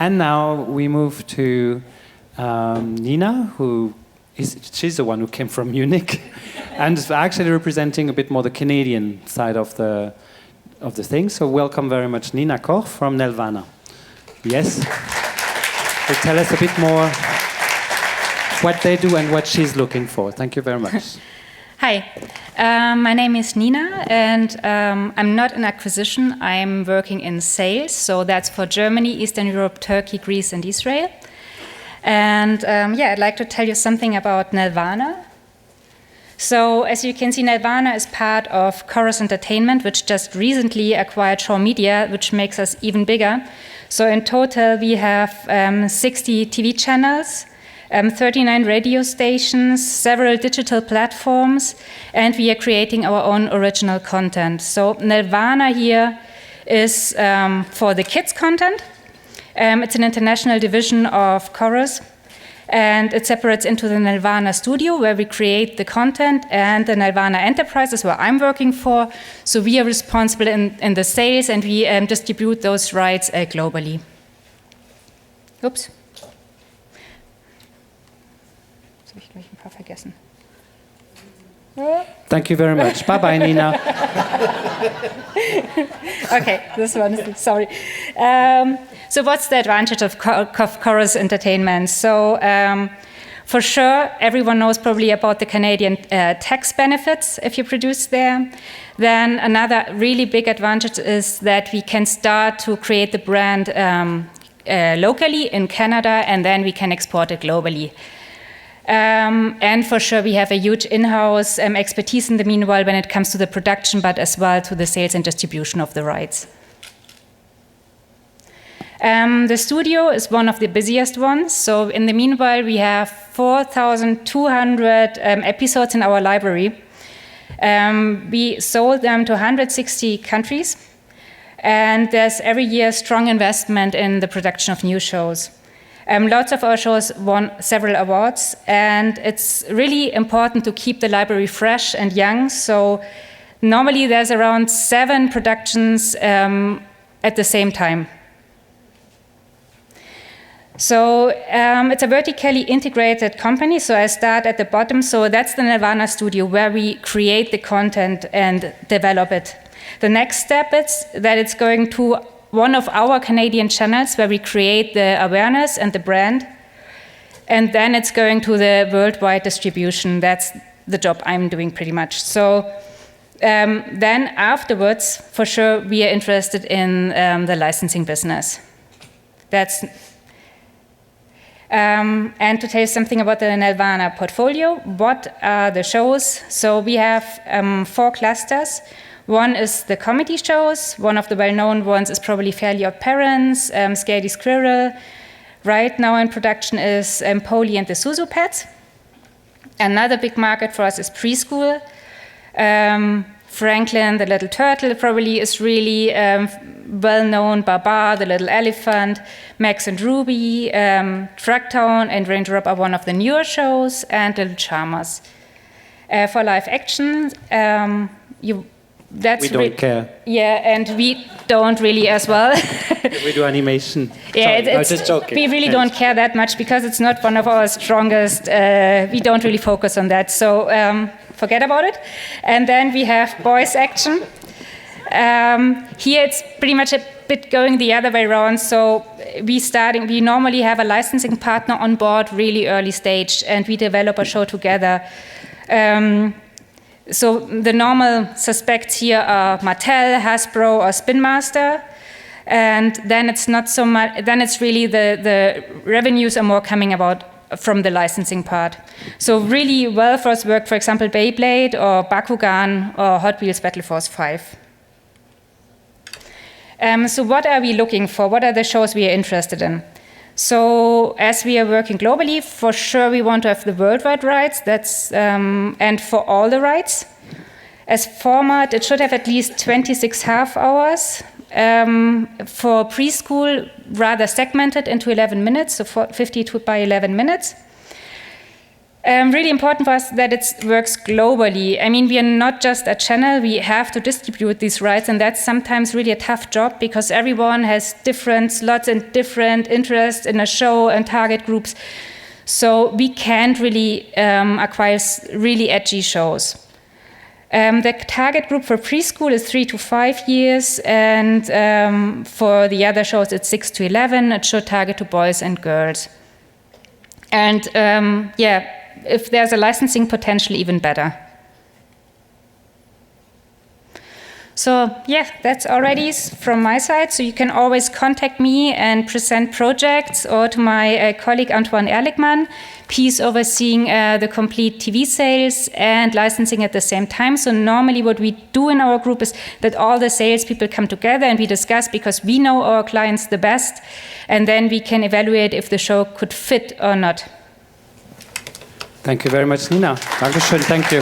And now we move to Nina, she's the one who came from Munich and is actually representing a bit more the Canadian side of the thing. So welcome very much, Nina Koch from Nelvana. Yes? So tell us a bit more what they do and what she's looking for. Thank you very much. Hi, my name is Nina, and I'm not in acquisition. I'm working in sales, so that's for Germany, Eastern Europe, Turkey, Greece, and Israel. And I'd like to tell you something about Nelvana. So, as you can see, Nelvana is part of Chorus Entertainment, which just recently acquired Shaw Media, which makes us even bigger. So, in total, we have 60 TV channels, 39 radio stations, several digital platforms, and we are creating our own original content. So Nelvana here is for the kids content. It's an international division of Chorus, and it separates into the Nelvana Studio, where we create the content, and the Nelvana Enterprises, where I'm working for. So we are responsible in the sales, and we distribute those rights globally. Oops. Ich ein paar vergessen. Thank you very much. Bye-bye, Nina. Okay, this one is, sorry. So what's the advantage of Chorus Entertainment? So for sure, everyone knows probably about the Canadian tax benefits if you produce there. Then another really big advantage is that we can start to create the brand locally in Canada, and then we can export it globally. And for sure, we have a huge in-house expertise in the meanwhile when it comes to the production, but as well to the sales and distribution of the rights. The studio is one of the busiest ones. So in the meanwhile, we have 4,200 episodes in our library. We sold them to 160 countries. And there's every year strong investment in the production of new shows. Lots of our shows won several awards, and it's really important to keep the library fresh and young. So normally there's around 7 productions at the same time. So it's a vertically integrated company, so I start at the bottom. So that's the Nelvana Studio, where we create the content and develop it. The next step is that it's going to one of our Canadian channels where we create the awareness and the brand. And then it's going to the worldwide distribution. That's the job I'm doing pretty much. So then afterwards, for sure, we are interested in the licensing business. That's and to tell you something about the Nelvana portfolio, what are the shows? So we have 4 clusters. One is the comedy shows. One of the well-known ones is probably Fairly Odd Parents, Scaredy Squirrel. Right now in production is Polly and the Suzu Pets. Another big market for us is preschool. Franklin the Little Turtle probably is really well-known. Baba the Little Elephant, Max and Ruby, Trucktown and Ranger Rob are one of the newer shows, and Little Charmers. For live action, we don't care. Yeah, and we don't really as well. We do animation. Yeah, I was just joking. We really don't care that much because it's not one of our strongest. We don't really focus on that. So forget about it. And then we have boys action. Here it's pretty much a bit going the other way around. So we normally have a licensing partner on board really early stage, and we develop a show together. So the normal suspects here are Mattel, Hasbro, or Spin Master, and then it's not so much. Then it's really the revenues are more coming about from the licensing part. So really well for us work, for example, Beyblade or Bakugan or Hot Wheels Battle Force 5. So what are we looking for? What are the shows we are interested in? So as we are working globally, for sure we want to have the worldwide rights. That's and for all the rights. As format, it should have at least 26 half hours. For preschool, rather segmented into 11 minutes, so 52 by 11 minutes. Really important for us that it works globally. I mean, we are not just a channel, we have to distribute these rights, and that's sometimes really a tough job because everyone has different slots and different interests in a show and target groups. So we can't really acquire really edgy shows. The target group for preschool is 3 to 5 years, and for the other shows it's 6 to 11. It should target to boys and girls. And if there's a licensing potential, even better. So yeah, that's already from my side. So you can always contact me and present projects, or to my colleague Antoine Ehrlichmann. He's overseeing the complete TV sales and licensing at the same time. So normally what we do in our group is that all the salespeople come together and we discuss, because we know our clients the best, and then we can evaluate if the show could fit or not. Thank you very much, Nina. Dankeschön, thank you.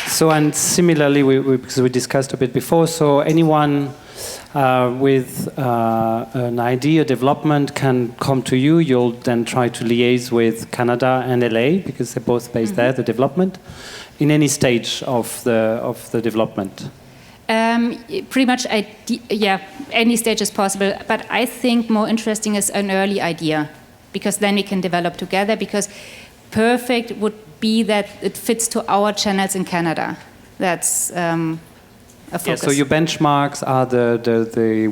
So, and similarly, because we discussed a bit before, so anyone with an idea, development can come to you. You'll then try to liaise with Canada and LA, because they're both based there, the development, in any stage of the development. Pretty much, any stage is possible. But I think more interesting is an early idea, because then we can develop together. Because perfect would be that it fits to our channels in Canada. That's a focus. Yeah, so your benchmarks are the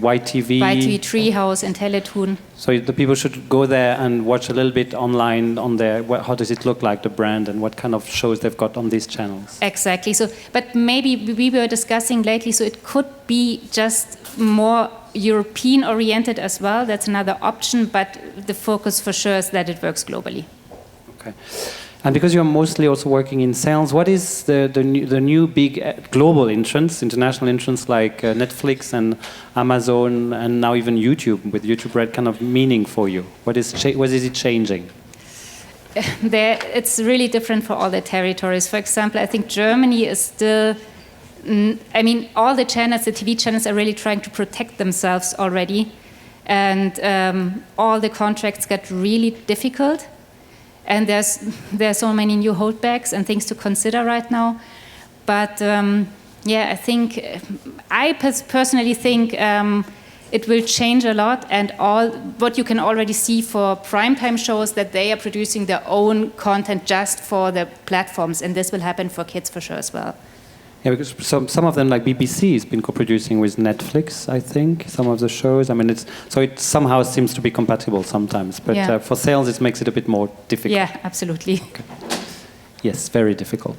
YTV, Treehouse, and Teletoon. So the people should go there and watch a little bit online on their, how does it look like, the brand, and what kind of shows they've got on these channels. Exactly. So, but maybe we were discussing lately, so it could be just more European oriented as well. That's another option, but the focus for sure is that it works globally. Okay. And because you're mostly also working in sales, what is the new big global entrance, international entrance like Netflix and Amazon and now even YouTube with YouTube Red kind of meaning for you? What is it changing? It's really different for all the territories. For example, I think Germany is still, all the channels, the TV channels are really trying to protect themselves already. And all the contracts get really difficult. And there's so many new holdbacks and things to consider right now. But I think, I personally think it will change a lot. And all what you can already see for primetime shows, that they are producing their own content just for the platforms. And this will happen for kids for sure as well. Yeah, because some of them, like BBC, has been co-producing with Netflix, I think, some of the shows. It somehow seems to be compatible sometimes. But for sales, it makes it a bit more difficult. Yeah, absolutely. Okay. Yes, very difficult.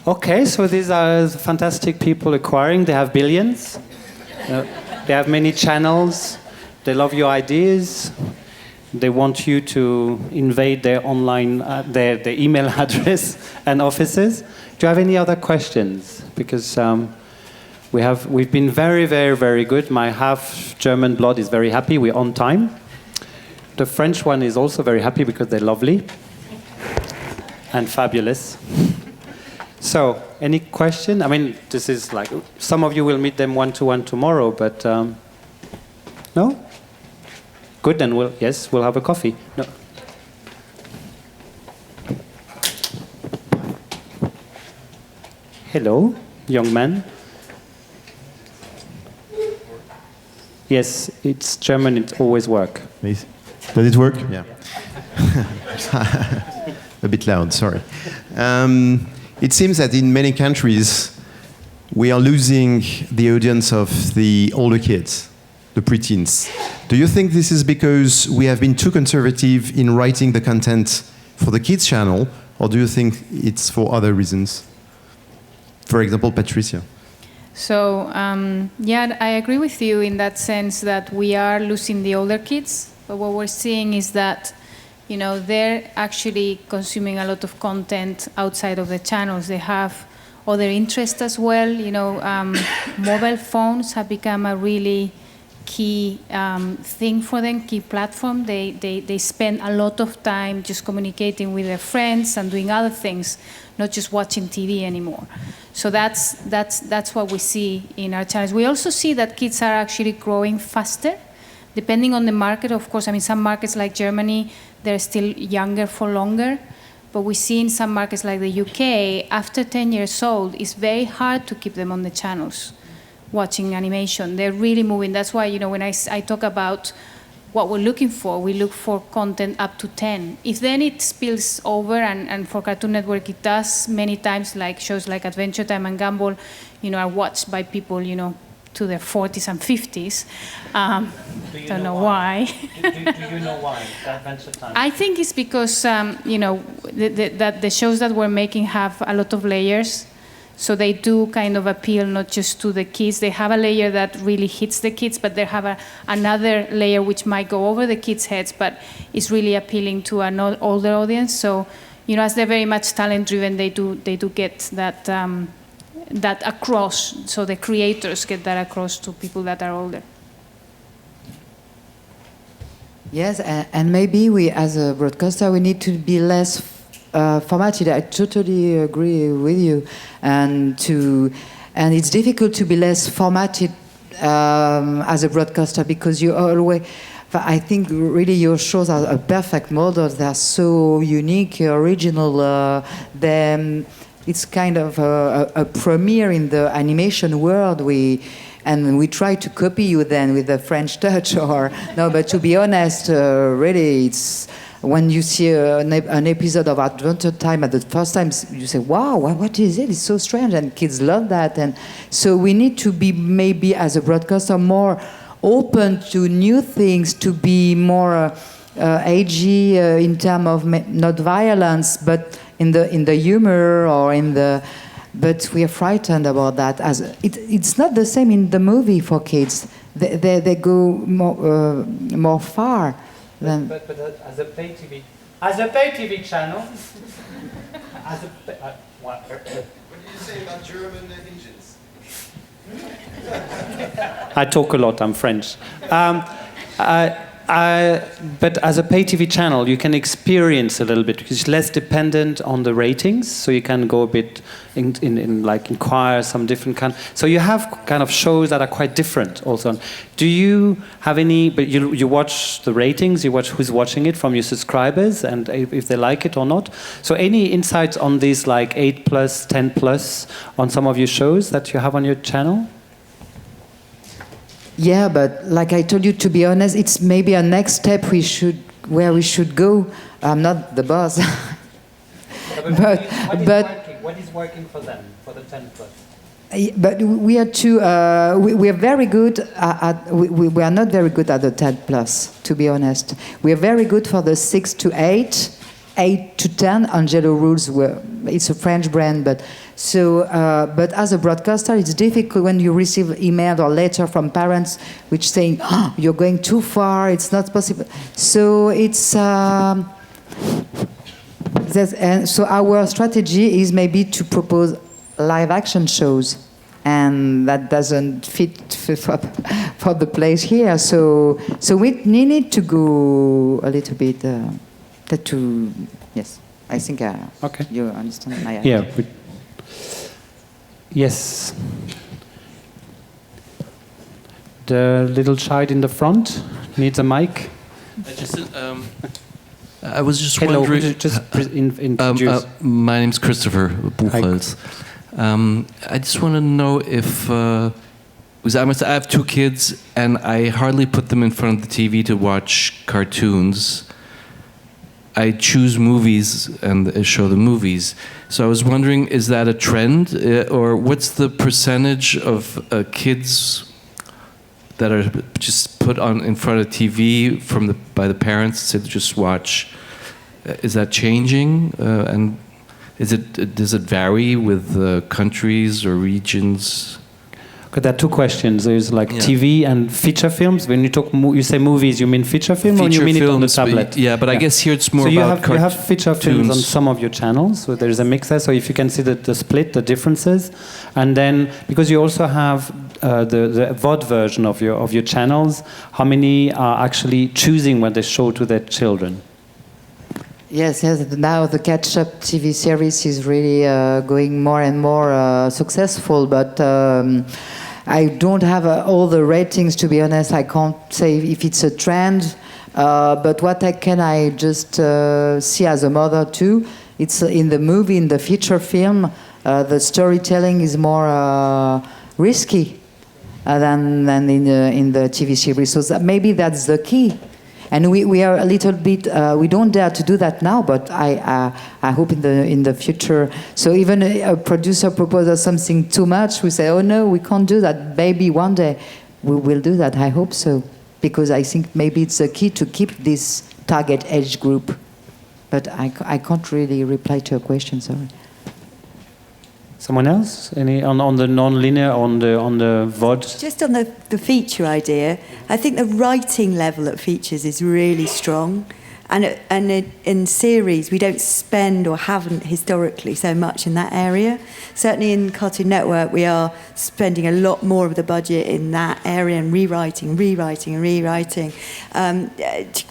Okay, so these are fantastic people acquiring. They have billions. They have many channels. They love your ideas. They want you to invade their online, their email address and offices. Do you have any other questions? Because we've been very, very, very good. My half German blood is very happy. We're on time. The French one is also very happy because they're lovely and fabulous. So, any question? This is like, some of you will meet them one-to-one tomorrow, but no? Good, then we'll have a coffee. No. Hello, young man. Yes, it's German, it always works. Does it work? Yeah. A bit loud, sorry. It seems that in many countries, we are losing the audience of the older kids, the preteens. Do you think this is because we have been too conservative in writing the content for the kids channel, or do you think it's for other reasons? For example, Patricia. So, I agree with you in that sense that we are losing the older kids. But what we're seeing is that, they're actually consuming a lot of content outside of the channels. They have other interests as well. Mobile phones have become a really key thing for them, key platform. They spend a lot of time just communicating with their friends and doing other things, not just watching TV anymore. So that's what we see in our channels. We also see that kids are actually growing faster depending on the market, of course, I mean, some markets like Germany, they're still younger for longer. But we see in some markets like the UK, after 10 years old, it's very hard to keep them on the channels watching animation. They're really moving. That's why, when I talk about what we're looking for, we look for content up to 10. If then it spills over, and for Cartoon Network it does many times, like shows like Adventure Time and Gumball, are watched by people, to their 40s and 50s. Don't know why. do you know why? Adventure Time? I think it's because, that the shows that we're making have a lot of layers. So they do kind of appeal not just to the kids. They have a layer that really hits the kids, but they have another layer which might go over the kids' heads, but is really appealing to an older audience. So, as they're very much talent-driven, they do get that that across. So the creators get that across to people that are older. Yes, and maybe we, as a broadcaster, we need to be less formatted. I totally agree with you, and it's difficult to be less formatted as a broadcaster, because you always. I think really your shows are a perfect model. They're so unique, original. It's kind of a premiere in the animation world. We try to copy you then with the French touch, but to be honest, really, it's when you see an episode of Adventure Time at the first time, you say, "Wow, what is it? It's so strange," and kids love that. And so we need to be maybe as a broadcaster more open to new things, to be more edgy in terms of not violence, but in the humor or in the. But we are frightened about that. It's not the same in the movie for kids. They go more far than. But as a pay TV channel, what What did you say about German engines? I talk a lot. I'm French. But as a pay TV channel, you can experience a little bit, because it's less dependent on the ratings. So you can go a bit in like inquire some different kind. So you have kind of shows that are quite different also. Do you have any? But you watch the ratings. You watch who's watching it from your subscribers, and if they like it or not. So any insights on these like 8+, 10+ on some of your shows that you have on your channel? Yeah, but like I told you, to be honest, it's maybe a next step where we should go. I'm not the boss. What is working for them, for the 10+? But we are we are very good at we are not very good at the 10+, to be honest. We are very good for the 6 to 8, 8 to 10. Angelo Rules, it's a French brand, but as a broadcaster, it's difficult when you receive email or letter from parents which saying, "Oh, you're going too far. It's not possible." So it's and so our strategy is maybe to propose live action shows, and that doesn't fit for the place here. So we need to go a little bit. Yes, I think okay. You understand my idea. Yeah. Yes. The little child in the front needs a mic. I was just Hello, wondering. Just introduce. My name's Christopher Buchholz. I just want to know if, because I have 2 kids and I hardly put them in front of the TV to watch cartoons. I choose movies and show the movies. So I was wondering, is that a trend, or what's the percentage of kids that are just put on in front of TV by the parents to just watch? Is that changing, and does it vary with countries or regions? Okay, there are 2 questions. There's like TV and feature films. When you talk, you say movies, you mean feature film, or you mean it on the tablet? But I guess here it's more about you have feature films on some of your channels. So there is a mix there. So if you can see the split, the differences, and then because you also have the VOD version of your channels, how many are actually choosing what they show to their children? Yes. Now the catch-up TV series is really going more and more successful. But I don't have all the ratings, to be honest. I can't say if it's a trend. But what I just see as a mother too, it's in the movie, in the feature film, the storytelling is more risky than in the TV series. So maybe that's the key. And we are a little bit, we don't dare to do that now, but I hope in the future. So even a producer proposes something too much, we say, oh no, we can't do that. Maybe one day we will do that. I hope so. Because I think maybe it's the key to keep this target age group. But I can't really reply to your question, sorry. Someone else? Any on the non-linear, on the VOD? Just on the feature idea, I think the writing level at features is really strong. And in series, we don't spend or haven't historically so much in that area. Certainly in Cartoon Network, we are spending a lot more of the budget in that area and rewriting,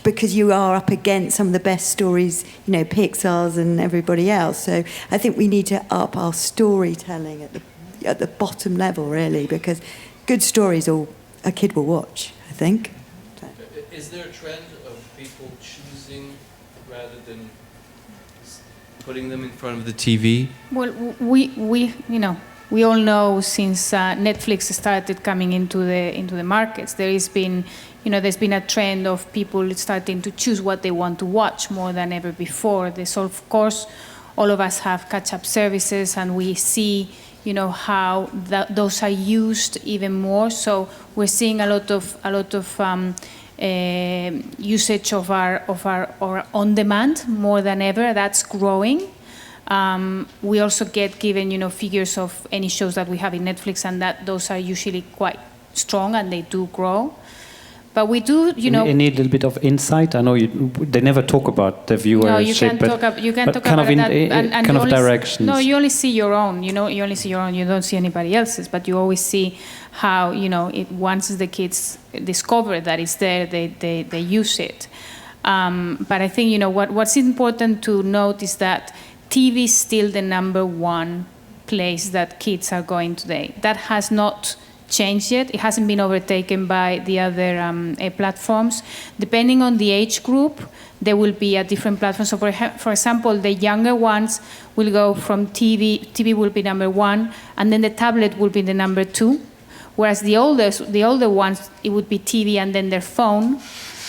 because you are up against some of the best stories, Pixar's and everybody else. So I think we need to up our storytelling at the bottom level, really, because good stories a kid will watch, I think. Is there a trend of people choosing rather than putting them in front of the TV? Well, we all know since Netflix started coming into the markets, there's been a trend of people starting to choose what they want to watch more than ever before. Of course, all of us have catch-up services, and we see how those are used even more. So we're seeing a lot of usage of our on-demand more than ever. That's growing. We also get given figures of any shows that we have in Netflix, and that those are usually quite strong and they do grow. But we do, You need a little bit of insight. I know they never talk about the viewership. No, you can talk about that. Kind of directions. No, you only see your own. You only see your own. You don't see anybody else's. But you always see how once the kids discover that it's there, they use it. But I think what's important to note is that TV is still the number one place that kids are going today. That has not changed yet. It hasn't been overtaken by the other platforms. Depending on the age group, there will be a different platform. So for example, the younger ones will go from TV will be number one, and then the tablet will be the number two. Whereas the older ones, it would be TV and then their phone,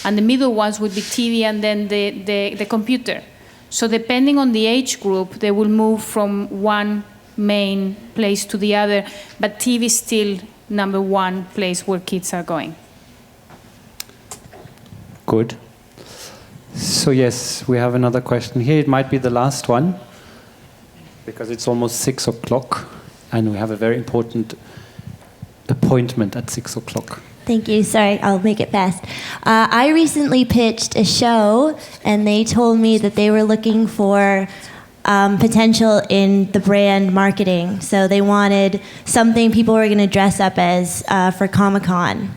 and the middle ones would be TV and then the computer. So depending on the age group, they will move from one main place to the other, but TV is still number one place where kids are going. Good. So yes, we have another question here. It might be the last one, because it's almost 6 o'clock, and we have a very important appointment at 6 o'clock. Thank you. Sorry, I'll make it fast. I recently pitched a show, and they told me that they were looking for potential in the brand marketing. So they wanted something people were going to dress up as for Comic-Con.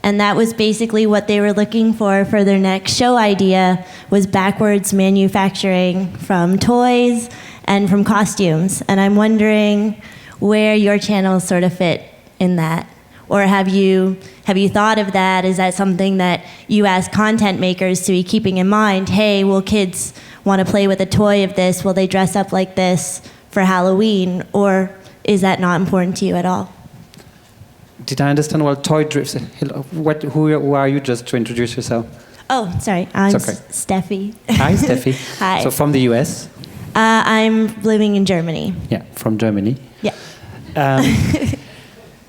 And that was basically what they were looking for their next show idea, was backwards manufacturing from toys and from costumes. And I'm wondering where your channels sort of fit in that. Or have you thought of that? Is that something that you as content makers to be keeping in mind? Hey, will kids want to play with a toy of this? Will they dress up like this for Halloween? Or is that not important to you at all? Did I understand well? Toy drifts. Who are you? Just to introduce yourself. Oh, sorry. I'm okay. Steffi. Hi, Steffi. Hi. So from the US? I'm living in Germany. Yeah, from Germany. Yeah.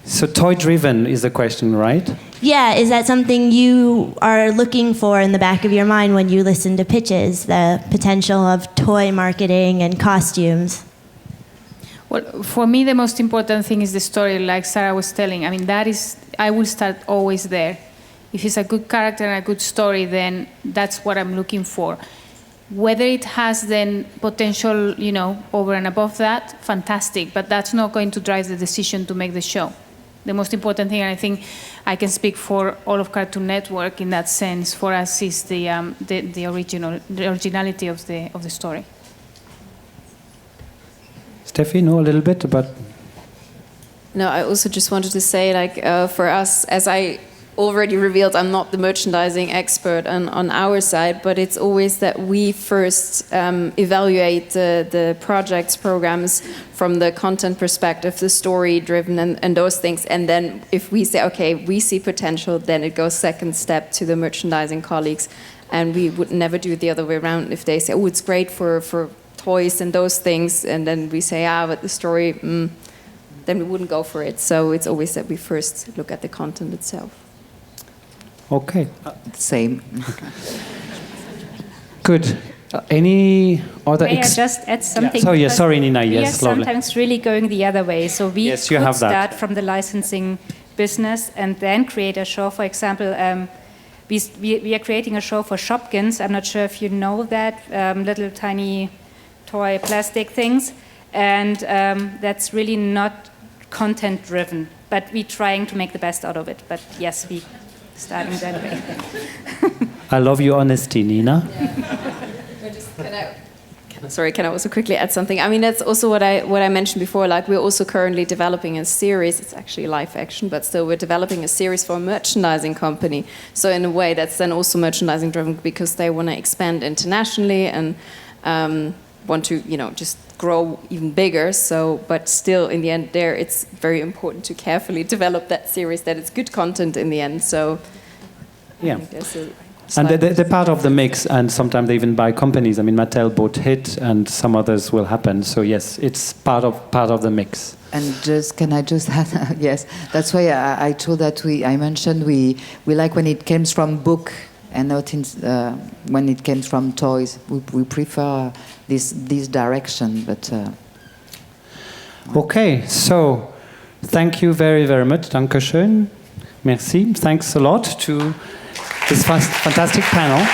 So toy-driven is the question, right? Yeah, is that something you are looking for in the back of your mind when you listen to pitches, the potential of toy marketing and costumes? Well, for me, the most important thing is the story, like Sarah was telling. I mean, I will start always there. If it's a good character and a good story, then that's what I'm looking for. Whether it has then potential, over and above that, fantastic, but that's not going to drive the decision to make the show. The most important thing, and I think I can speak for all of Cartoon Network in that sense, for us is the originality of the story. Steffi, know a little bit about? No, I also just wanted to say, like, for us, as I already revealed, I'm not the merchandising expert on our side, but it's always that we first evaluate the projects, programs from the content perspective, the story driven and those things. And then if we say, okay, we see potential, then it goes second step to the merchandising colleagues. And we would never do it the other way around. If they say, oh, it's great for toys and those things, and then we say, but the story, then we wouldn't go for it. So it's always that we first look at the content itself. Okay. Same. Good. Any other? May I just add something? Yeah. Sorry, Nina. We Yes, are lovely. sometimes really going the other way. So we Yes, you could have that. start from the licensing business and then create a show. For example, we are creating a show for Shopkins. I'm not sure if you know that, little tiny toy plastic things. And that's really not content driven, but we're trying to make the best out of it. But yes, we starting that way. I love your honesty, Nina. Can I also quickly add something? I mean, that's also what I mentioned before. Like, we're also currently developing a series. It's actually live action, but still we're developing a series for a merchandising company. So in a way, that's then also merchandising driven because they want to expand internationally and want to, just grow even bigger. So, but still, in the end, it's very important to carefully develop that series, that it's good content in the end. So, yeah. And they're part of the mix, and sometimes they even buy companies. I mean, Mattel bought Hit, and some others will happen. So yes, it's part of the mix. And can I just add? Yes, that's why I told that I mentioned we like when it comes from book and not when it comes from toys. We prefer this direction, but. Okay, so thank you very, very much. Dankeschön. Merci. Thanks a lot to this fantastic panel.